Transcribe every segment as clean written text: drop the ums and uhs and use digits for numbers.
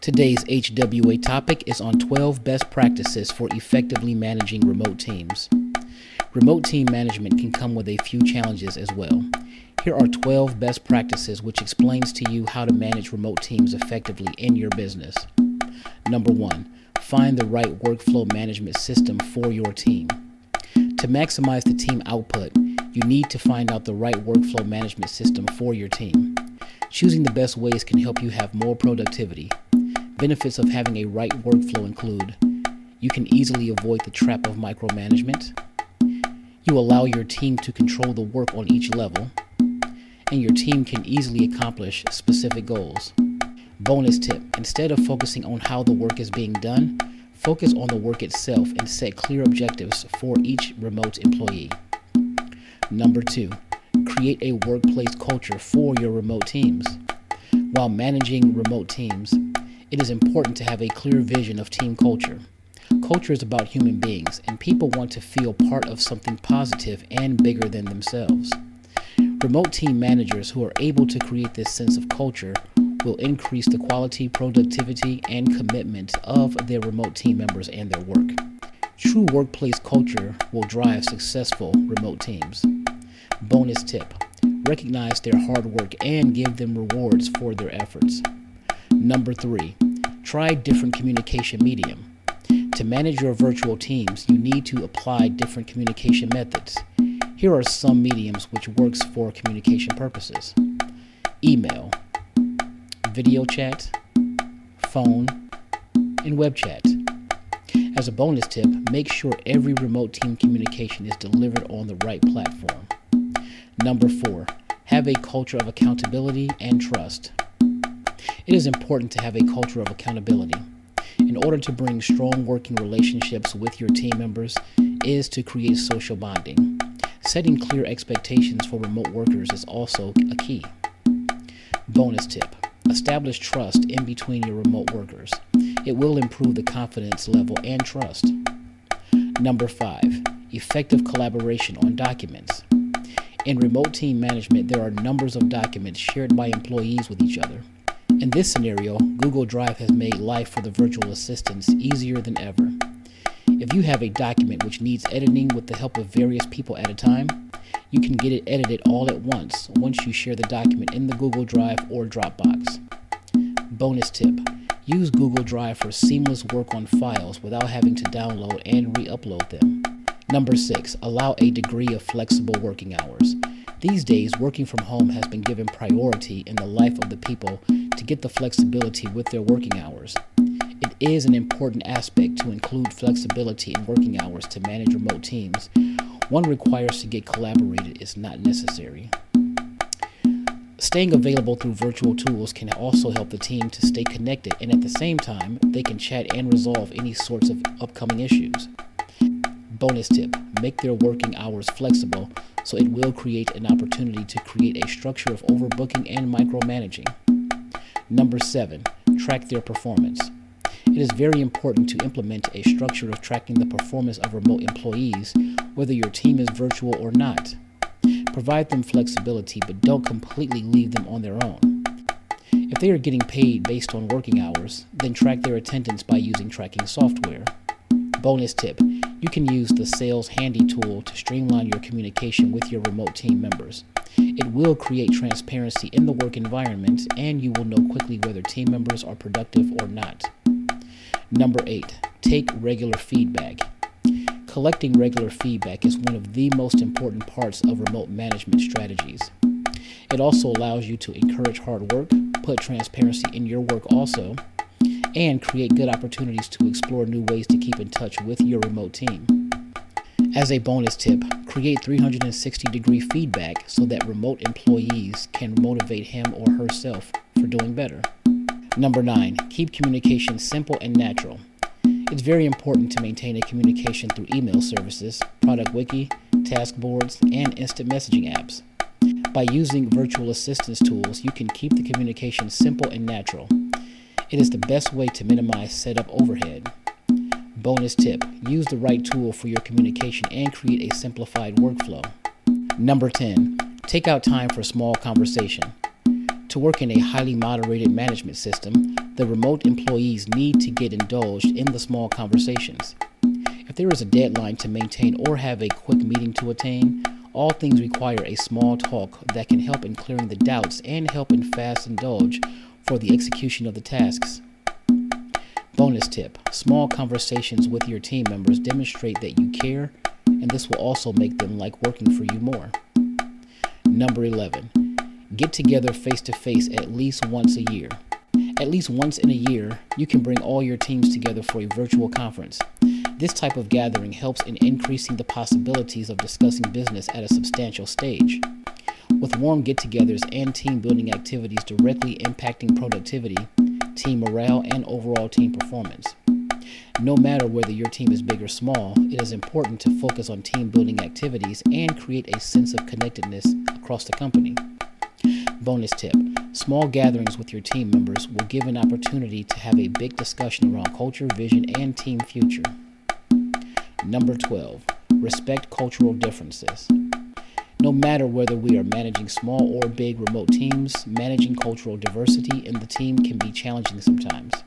Today's HWA topic is on 12 best practices for effectively managing remote teams. Remote team management can come with a few challenges as well. Here are 12 best practices which explains to you how to manage remote teams effectively in your business. Number 1, find the right workflow management system for your team. To maximize the team output, you need to find out the right workflow management system for your team. Choosing the best ways can help you have more productivity. Benefits of having a right workflow include: you can easily avoid the trap of micromanagement. You allow your team to control the work on each level, and your team can easily accomplish specific goals. Bonus tip: instead of focusing on how the work is being done, focus on the work itself and set clear objectives for each remote employee. Number 2, create a workplace culture for your remote teams. While managing remote teams, it is important to have a clear vision of team culture. Culture is about human beings, and people want to feel part of something positive and bigger than themselves. Remote team managers who are able to create this sense of culture will increase the quality, productivity, and commitment of their remote team members and their work. True workplace culture will drive successful remote teams. Bonus tip: recognize their hard work and give them rewards for their efforts. Number 3, try different communication medium. To manage your virtual teams, you need to apply different communication methods. Here are some mediums which works for communication purposes: email, video chat, phone, and web chat. As a bonus tip, make sure every remote team communication is delivered on the right platform. Number 4, have a culture of accountability and trust. It is important to have a culture of accountability. In order to bring strong working relationships with your team members is to create social bonding. Setting clear expectations for remote workers is also a key. Bonus tip: establish trust in between your remote workers. It will improve the confidence level and trust. Number 5, effective collaboration on documents. In remote team management, there are numbers of documents shared by employees with each other. In this scenario, Google Drive has made life for the virtual assistants easier than ever. If you have a document which needs editing with the help of various people at a time, you can get it edited all at once you share the document in the Google Drive or Dropbox. Bonus tip: use Google Drive for seamless work on files without having to download and re-upload them. Number 6, allow a degree of flexible working hours. These days, working from home has been given priority in the life of the people to get the flexibility with their working hours. It is an important aspect to include flexibility in working hours to manage remote teams. One requires to get collaborated is not necessary. Staying available through virtual tools can also help the team to stay connected, and at the same time, they can chat and resolve any sorts of upcoming issues. Bonus tip: make their working hours flexible so it will create an opportunity to create a structure of overbooking and micromanaging. Number 7, track their performance. It is very important to implement a structure of tracking the performance of remote employees, whether your team is virtual or not. Provide them flexibility, but don't completely leave them on their own. If they are getting paid based on working hours, then track their attendance by using tracking software. Bonus tip: you can use the Sales Handy tool to streamline your communication with your remote team members. It will create transparency in the work environment, and you will know quickly whether team members are productive or not. Number 8, take regular feedback. Collecting regular feedback is one of the most important parts of remote management strategies. It also allows you to encourage hard work, put transparency in your work also, and create good opportunities to explore new ways to keep in touch with your remote team. As a bonus tip, create 360-degree feedback so that remote employees can motivate him or herself for doing better. Number 9, keep communication simple and natural. It's very important to maintain a communication through email services, product wiki, task boards, and instant messaging apps. By using virtual assistance tools, you can keep the communication simple and natural. It is the best way to minimize setup overhead. Bonus tip: use the right tool for your communication and create a simplified workflow. Number 10, take out time for small conversation. To work in a highly moderated management system, The remote employees need to get indulged in the small conversations. If there is a deadline to maintain or have a quick meeting to attain, all things require a small talk that can help in clearing the doubts and help in fast indulge for the execution of the tasks. Bonus tip: small conversations with your team members demonstrate that you care, and this will also make them like working for you more. Number 11, get together face to face at least once a year. At least once in a year, you can bring all your teams together for a virtual conference. This type of gathering helps in increasing the possibilities of discussing business at a substantial stage. With warm get-togethers and team-building activities directly impacting productivity, team morale, and overall team performance. No matter whether your team is big or small, it is important to focus on team-building activities and create a sense of connectedness across the company. Bonus tip: small gatherings with your team members will give an opportunity to have a big discussion around culture, vision, and team future. Number 12, respect cultural differences. No matter whether we are managing small or big remote teams, managing cultural diversity in the team can be challenging sometimes.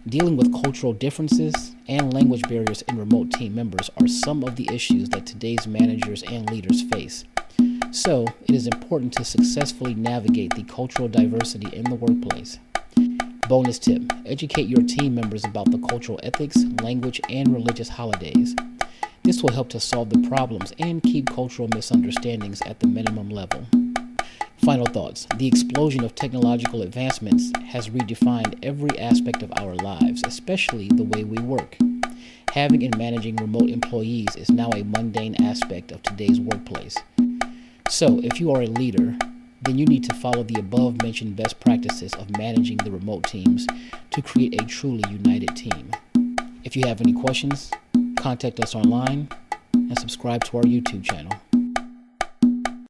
Dealing with cultural differences and language barriers in remote team members are some of the issues that today's managers and leaders face. So, it is important to successfully navigate the cultural diversity in the workplace. Bonus tip: educate your team members about the cultural ethics, language, and religious holidays. This will help to solve the problems and keep cultural misunderstandings at the minimum level. Final thoughts: the explosion of technological advancements has redefined every aspect of our lives, especially the way we work. Having and managing remote employees is now a mundane aspect of today's workplace. So, if you are a leader, then you need to follow the above-mentioned best practices of managing the remote teams to create a truly united team. If you have any questions, contact us online and subscribe to our YouTube channel.